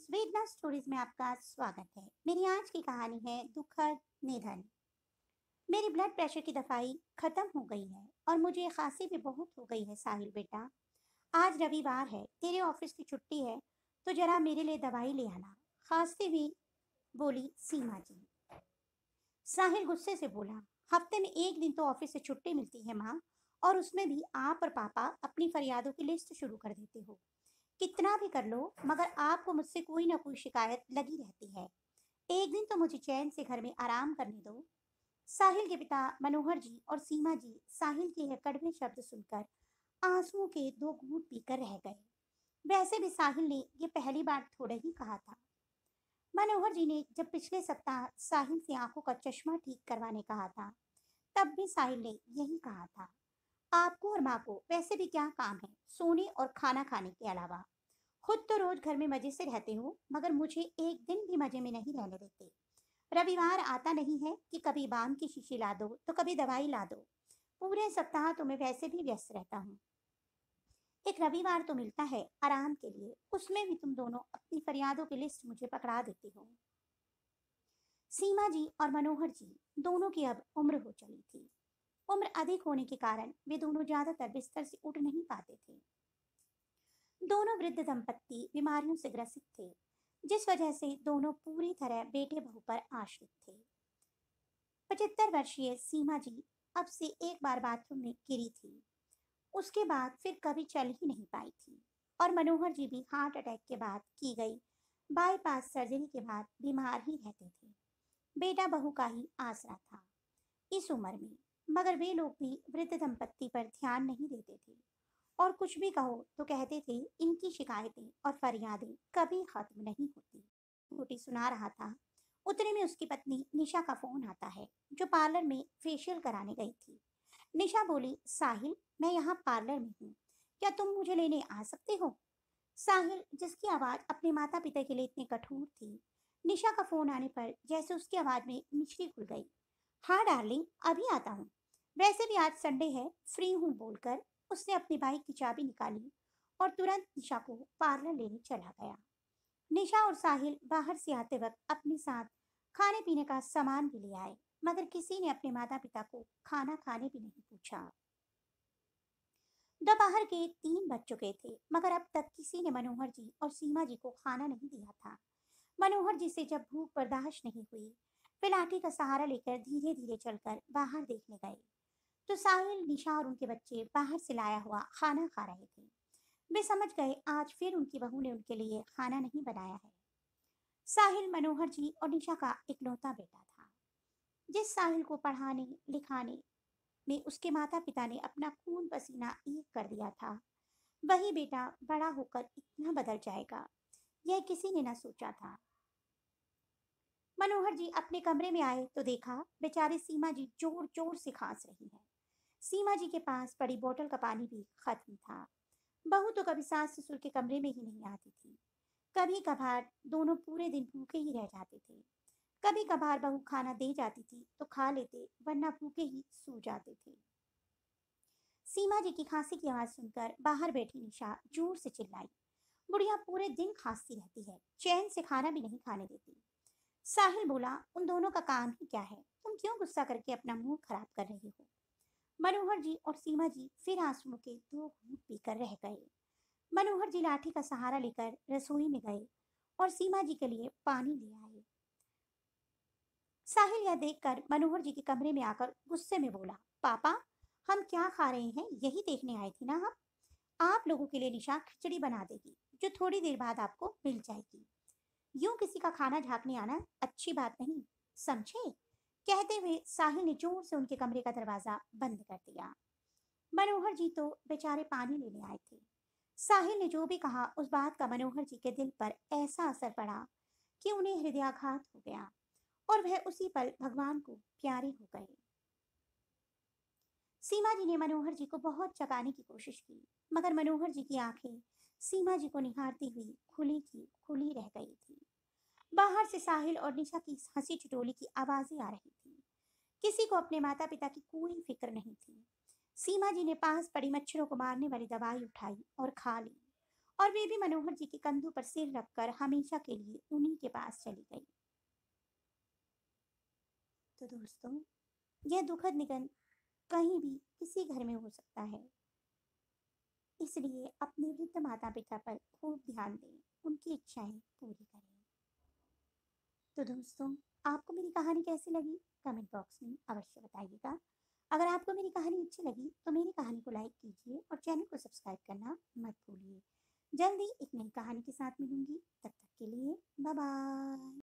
वेदना स्टोरीज में आपका स्वागत है। मेरी आज की कहानी है दुखद निधन। मेरी ब्लड प्रेशर की दवाई खत्म हो गई है और मुझे खांसी भी बहुत हो गई है। साहिल बेटा, आज रविवार है, तेरे ऑफिस की छुट्टी है, तो जरा मेरे लिए दवाई ले आना। खांसती भी बोली सीमा जी। साहिल गुस्से से बोला, हफ्ते में एक दिन तो ऑफिस से छुट्टी मिलती है माँ, और उसमें भी आप और पापा अपनी फरियादों की लिस्ट शुरू कर देते हो। कितना भी कर लो मगर आपको मुझसे कोई ना कोई शिकायत लगी रहती है। एक दिन तो मुझे चैन से घर में आराम करने दो। साहिल के पिता मनोहर जी और सीमा जी साहिल के यह कड़वे शब्द सुनकर आंसुओं के दो घूंट पीकर रह गए। वैसे भी साहिल ने ये पहली बार थोड़ा ही कहा था। मनोहर जी ने जब पिछले सप्ताह साहिल से आंखों का चश्मा ठीक करवाने कहा था, तब भी साहिल ने यही कहा था, आपको और माँ को वैसे भी क्या काम है सोने और खाना खाने के अलावा। खुद तो रोज घर में मजे से रहते हो, मगर मुझे एक दिन भी मजे में नहीं रहने देते। रविवार आता नहीं है कि कभी बाम की शीशी ला दो तो कभी दवाई ला दो। पूरे सप्ताह तो मैं वैसे भी व्यस्त रहता हूँ। एक रविवार तो मिलता है आराम के लिए, उसमें भी तुम दोनों अपनी फरियादों की लिस्ट मुझे पकड़ा देती हो। सीमा जी और मनोहर जी दोनों की अब उम्र हो चली थी। उम्र अधिक होने के कारण वे दोनों ज्यादातर बिस्तर से उठ नहीं पाते थे। दोनों वृद्ध दंपत्ति बीमारियों से ग्रसित थे, जिस वजह से दोनों पूरी तरह बेटे बहू पर आश्रित थे। 75 वर्षीय सीमा जी अब से एक बार बाथरूम में गिरी थी, उसके बाद फिर कभी चल ही नहीं पाई थी। और मनोहर जी भी हार्ट अटैक के बाद की गई बाईपास सर्जरी के बाद बीमार ही रहते थे। बेटा बहू का ही आसरा था इस उम्र में, मगर वे लोग भी वृद्ध दंपत्ति पर ध्यान नहीं देते थे। और कुछ भी कहो तो कहते थे इनकी शिकायतें और फरियादें कभी खत्म नहीं होती। रोटी सुना रहा था, उतने में उसकी पत्नी निशा का फोन आता है, जो पार्लर में फेशियल कराने गई थी। निशा बोली, साहिल, मैं यहाँ पार्लर में हूँ, क्या तुम मुझे लेने आ सकते हो? साहिल, जिसकी आवाज अपने माता पिता के लिए इतनी कठोर थी, निशा का फोन आने पर जैसे उसकी आवाज में मिश्री खुल गई। हाँ डार्लिंग, अभी आता हूँ। वैसे भी आज संडे है, फ्री हूँ बोलकर उसने अपनी बाइक की चाबी निकाली और तुरंत निशा को पार्लर लेने चला गया। निशा और साहिल बाहर से आते वक्त अपने साथ खाने पीने का सामान भी ले आए, मगर किसी ने अपने माता पिता को खाना खाने भी नहीं पूछा। दोपहर के 3 बज चुके थे, मगर अब तक किसी ने मनोहर जी और सीमा जी को खाना नहीं दिया था। मनोहर जी से जब भूख बर्दाश्त नहीं हुई, वे लाठी का सहारा लेकर धीरे धीरे चलकर बाहर देखने गए, तो साहिल, निशा और उनके बच्चे बाहर से लाया हुआ खाना खा रहे थे। वे समझ गए आज फिर उनकी बहू ने उनके लिए खाना नहीं बनाया है। साहिल मनोहर जी और निशा का इकलौता बेटा था। जिस साहिल को पढ़ाने लिखाने में उसके माता पिता ने अपना खून पसीना एक कर दिया था, वही बेटा बड़ा होकर इतना बदल जाएगा, यह किसी ने न सोचा था। मनोहर जी अपने कमरे में आए तो देखा बेचारी सीमा जी जोर जोर से खांस रही है। सीमा जी के पास पड़ी बोतल का पानी भी खत्म था। बहू तो कभी सास ससुर के कमरे में ही नहीं आती थी। कभी कभार दोनों पूरे दिन भूखे ही रह जाते थे। कभी कभार बहू खाना दे जाती थी तो खा लेते, वरना भूखे ही सो जाते थे। सीमा जी की खांसी की आवाज सुनकर बाहर बैठी निशा जोर से चिल्लाई, बुढ़िया पूरे दिन खांसती रहती है, चैन से खाना भी नहीं खाने देती। साहिल बोला, उन दोनों का काम ही क्या है, तुम क्यों गुस्सा करके अपना मुंह खराब कर रही हो? मनोहर जी और सीमा जी फिर आंसुओं के दो घूंट पीकर रह गए। मनोहर जी लाठी का सहारा लेकर रसोई में गए और सीमा जी के लिए पानी ले आए। साहिल यह देखकर मनोहर जी के कमरे में आकर गुस्से में बोला, पापा, हम क्या खा रहे हैं यही देखने आए थे ना हम। आप लोगों के लिए निशा खिचड़ी बना देगी, जो थोड़ी देर बाद आपको मिल जाएगी। यूं किसी का खाना झांकने आना अच्छी बात नहीं, समझे? कहते हुए साहिल ने जोर से उनके कमरे का दरवाजा बंद कर दिया। मनोहर जी तो बेचारे पानी लेने आए थे। साहिल ने जो भी कहा उस बात का मनोहर जी के दिल पर ऐसा असर पड़ा कि उन्हें हृदयाघात हो गया और वह उसी पल भगवान को प्यारे हो गए। सीमा जी ने मनोहर जी को बहुत जगाने की कोशिश की, मगर मनोहर जी की आंखें सीमा जी को निहारती हुई खुली की खुली रह गई थी। बाहर से साहिल और निशा की हंसी ठिठोली की आवाजें आ रही थी। किसी को अपने माता पिता की कोई फिक्र नहीं थी। सीमा जी ने पास पड़ी मच्छरों को मारने वाली दवाई उठाई और खा ली, और वे भी मनोहर जी के कंधों पर सिर रखकर हमेशा के लिए उन्हीं के पास चली गई। तो दोस्तों, यह दुखद निधन कहीं भी किसी घर में हो सकता है, इसलिए अपने वृद्ध माता पिता पर खूब ध्यान दें, उनकी इच्छाएं पूरी करें। तो दोस्तों, आपको मेरी कहानी कैसी लगी कमेंट बॉक्स में अवश्य बताइएगा। अगर आपको मेरी कहानी अच्छी लगी तो मेरी कहानी को लाइक कीजिए और चैनल को सब्सक्राइब करना मत भूलिए। जल्दी एक नई कहानी के साथ मिलूंगी, तब तक के लिए बाय बाय।